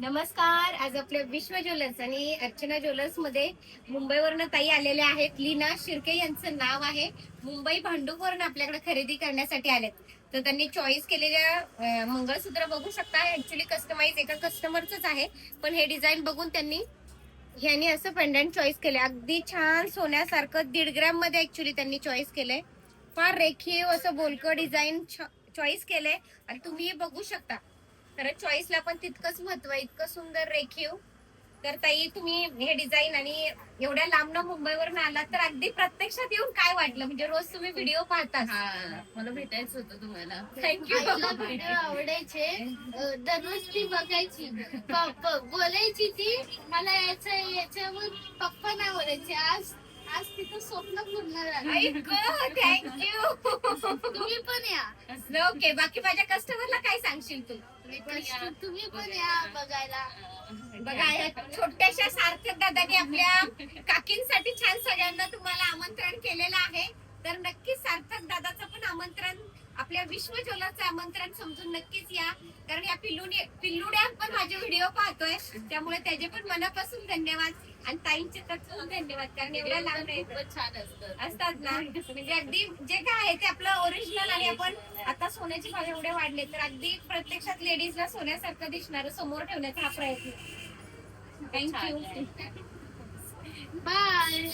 नमस्कार. आज आपल्या विश्व ज्वेलर्स आणि अर्चना ज्वेलर्स मध्ये मुंबईवरनं ताई आलेल्या आहेत. लीना शिर्के यांचं नाव आहे. मुंबई भांडूपवरून आपल्याकडे खरेदी करण्यासाठी आलेत. तर त्यांनी चॉईस केलेल्या मंगळसूत्र बघू शकता. ऍक्च्युली कस्टमाइज एका कस्टमरच आहे, पण हे डिझाईन बघून ह्यांनी असं पेंडंट चॉईस केले. अगदी छान सोन्यासारखं 1.5 ग्रॅम मध्ये ऍक्च्युली त्यांनी चॉईस केलंय. फार रेखीव असं बोलकं डिझाईन चॉईस केलंय आणि तुम्ही बघू शकता. तर चॉईसला पण तितकंच महत्व आहे. इतकं सुंदर रेखीव. तर ताई, तुम्ही हे डिझाईन आणि एवढ्या लांबनं मुंबईवरून आलात, तर अगदी प्रत्यक्षात येऊन काय वाटलं? म्हणजे रोज तुम्ही व्हिडिओ पाहता. मला भेटायचं होतं तुम्हाला. थँक्यू. व्हिडिओ आवडायचे. दररोज ती बघायची, बोलायची ती मला याच्यावर पप्पा नाही बोलायचे. आज आज तिचं स्वप्न पूर्ण झालं. थँक्यू. तुम्ही पण या. ओके, बाकी माझ्या कस्टमरला काय सांगशील तू? तुम्ही पण या बघायला. बघा, या छोट्याशा सार्थक दादाने आपल्या काकींसाठी छान सगळ्यांना तुम्हाला आमंत्रण केलेलं आहे. तर नक्कीच सार्थक दादाचं पण आमंत्रण, आपल्या विश्व ज्वेलर्सचं आमंत्रण समजून नक्कीच या. कारण या पिल्लुड्या पण माझे व्हिडिओ पाहतोय, त्यामुळे त्याचे पण मनापासून धन्यवाद. आणि ताईंचे तर खूप धन्यवाद, कारण एवढ्या लांब खूपच छान असतात ना. म्हणजे अगदी जे काय आहे ते आपलं ओरिजिनल. आणि आपण आता सोन्याचे भाव एवढे वाढले, तर अगदी प्रत्यक्षात लेडीजला सोन्यासारखं दिसणार समोर ठेवण्याचा हा प्रयत्न. थँक्यू. बाय.